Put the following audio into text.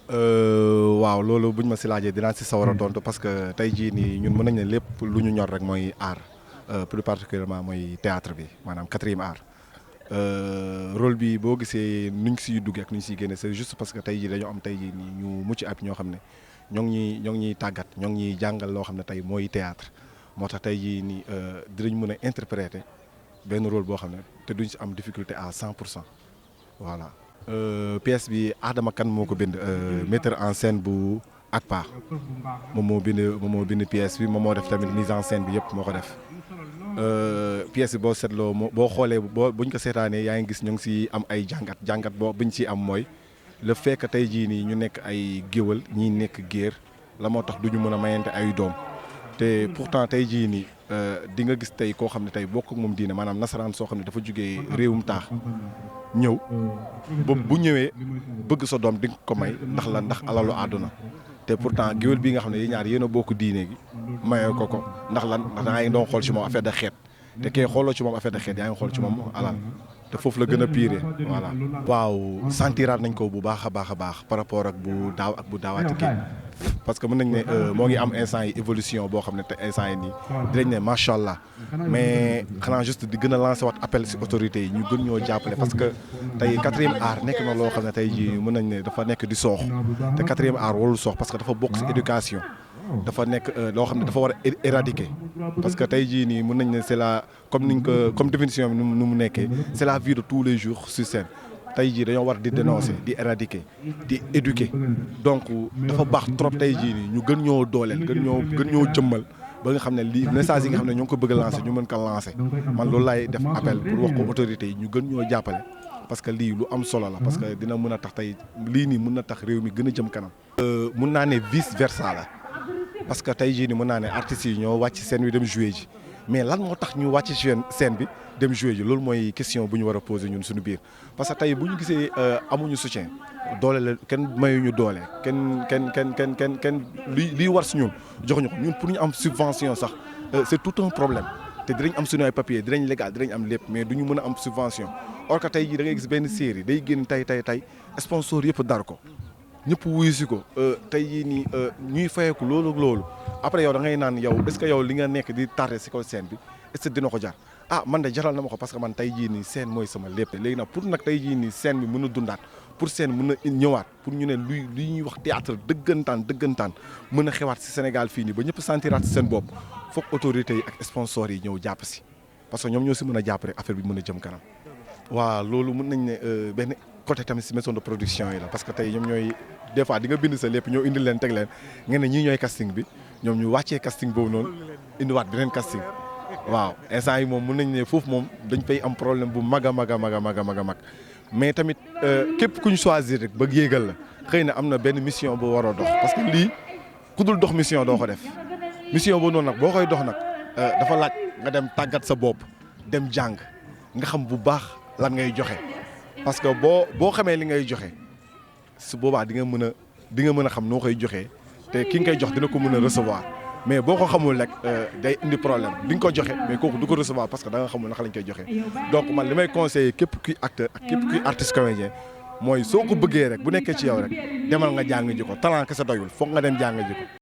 waaw loolu buñ ma si laajee dinaa si sawar a tontu parce que tey jii nii ñun mën nañ ne lépp lu ñu ñor rek mooy art plus particulièrement mooy théâtre bi maanaam quatrième art. Rôle bi boo gisee nuñ siy duggee ak nuñ siy génne c'est juste parce que tey jii dañoo am tey jii nii ñu mucc ab ñoo xam ne ñoo ngi ñuy tàggat ñoo ngi ñuy jàngal loo xam ne tey mooy théâtre moo tax tey jii nii dinañ mën a interpréter benn rôle boo xam ne te duñ si am difficulté à 100% voilà. pièce bi Adama Kane moo ko bind metteur en scène bu ACPA moom moo bind pièce bi moom moo def tamit mise en scène bi yëpp moo ko def. pièce bi boo seetloo boo xoolee buñ ko seetaanee yaa ngi gis ñu ngi si am ay jàngat boo buñ si am mooy le fait que tey jii nii ñu nekk ay géwal ñii nekk géer la moo tax du ñu mën a mayante ay doom te pourtant tey jii nii di nga gis tey koo xam ne tey bokk ak moom diine maanaam nasaraan soo xam ne dafa jugee réewum taax ñëw bu ñëwee bëgg sa doom di nga ko may ndax alalu àdduna te pourtant géwél bii nga xam ne yi ñaar yéen a bokk diine gi mayoo ko ndax da ngay doon xool ci moom affaire de xeet te kee xooloo ci moom affaire de xeet yaa ngi xool ci moom alal te foofu la gën a pire voilà. waaw sentiraat nañ ko bu baax a baax par rapport ak bu daaw ak bu daawaati kii parce que mën nañ ne moo ngi am instant yi évolution boo xam ne te instant yi nii dinañ ne macha allah mais xanaa juste di gën a lancer waat appel si autorités yi ñu gën ñoo jàppale parce que tey quatrième art nekk na loo xam ne tey jii mën nañ ne dafa nekk di soox te quatrième art warul soox parce que dafa bokk si éducation dafa nekk loo xam ne dafa war a éradiquer parce que tey jii nii mën nañ ne c'est la comme définition bi nu mu nekkee c'est la vie de tous les jours sur scène tey jii dañoo war di dénoncer di éradiquer di éduquer donc dafa baax trop tey jii nii ñu gën ñoo dooleel gën ñoo jëmmal ba nga xam ne lii message yi nga xam ne ñoo ngi ko bëgg a lancer ñu mën ko lancer man loolu laay def appel pour wax ko autorités yi ñu gën ñoo jàppale parce que lii lu am solo la parce que dina mën a tax tey lii nii mën na tax réew mi gën a jëm kanam. mën naa ne vice versa la parce que tey jii nii mën naa ne artistes yi ñoo wàcc scène bi dem jouer ji mais lan moo tax ñu wàcc scène bi dem jouer ji loolu mooy question bu ñu war a poser ñun suñu biir parce que tey bu ñu gisee amuñu soutien doole la kenn mayuñu doole kenn lii war si ñun joxuñu ko ñun pour ñu am subvention sax c'est tout un problème te dinañ am suñu ay papier dinañ légal dinañ am lépp mais duñu mën a am subvention or que tey jii da ngay gis benn série day génn tey sponsor yëpp dar ko ñëpp wuyu si ko tey jii nii ñuy fayeeku loolu après yow da ngay naan yow est-ce que yow li nga nekk di tardé si kaw scène bi est-ce que dina ko jar man de jaral na ma ko parce que man tey jii nii scène mooy sama lépp léegi nag pour nag tey jii nii scène bi mën a dundaat pour scène mën a ñëwaat pour ñu ne li ñuy wax théâtre dëggantaan mën a xewaat si Sénégal fii nii ba ñëpp sentiraat si seen bopp foog autorités yi ak sponsors yi ñëw jàpp si parce que ñoom ñoo si mën a jàpp rek affaire bi mën a jëm kanam. waaw loolu mën nañ ne benn côté tamit si maison de production yi la parce que tey ñoom ñooy des fois di nga bind sa lépp ñoo indil leen teg leen ngeen ne ñii ñooy casting bi ñoom ñu wàccee casting boobu noonu indiwaat beneen casting waaw instant yi moom mën nañ ne foofu moom dañ fay am problème bu mag a mag mais tamit képp ku ñu choisir rek ba yéegal la xëy na am na benn mission boo war a dox parce que lii ku dul dox mission doo ko def mission boobu noonu nag boo koy dox nag dafa laaj nga dem tàggat sa bopp dem jàng nga xam bu baax lan ngay joxe parce que boo xamee li ngay joxe su boobaa di nga mën a xam noo koy joxee te ki nga koy jox dina ko mën a recevoir mais boo ko xamul rek day indi problème di nga ko joxe mais kooku du ko recevoir parce que da nga xamul naka lañ koy joxe donc man li may conseiller képp kuy acteur ak képp kuy artiste comédien mooy soo ko bëggee rek bu nekkee ci yow rek demal nga jàng ji ko talent kese doyul foog nga dem jàng ji ko.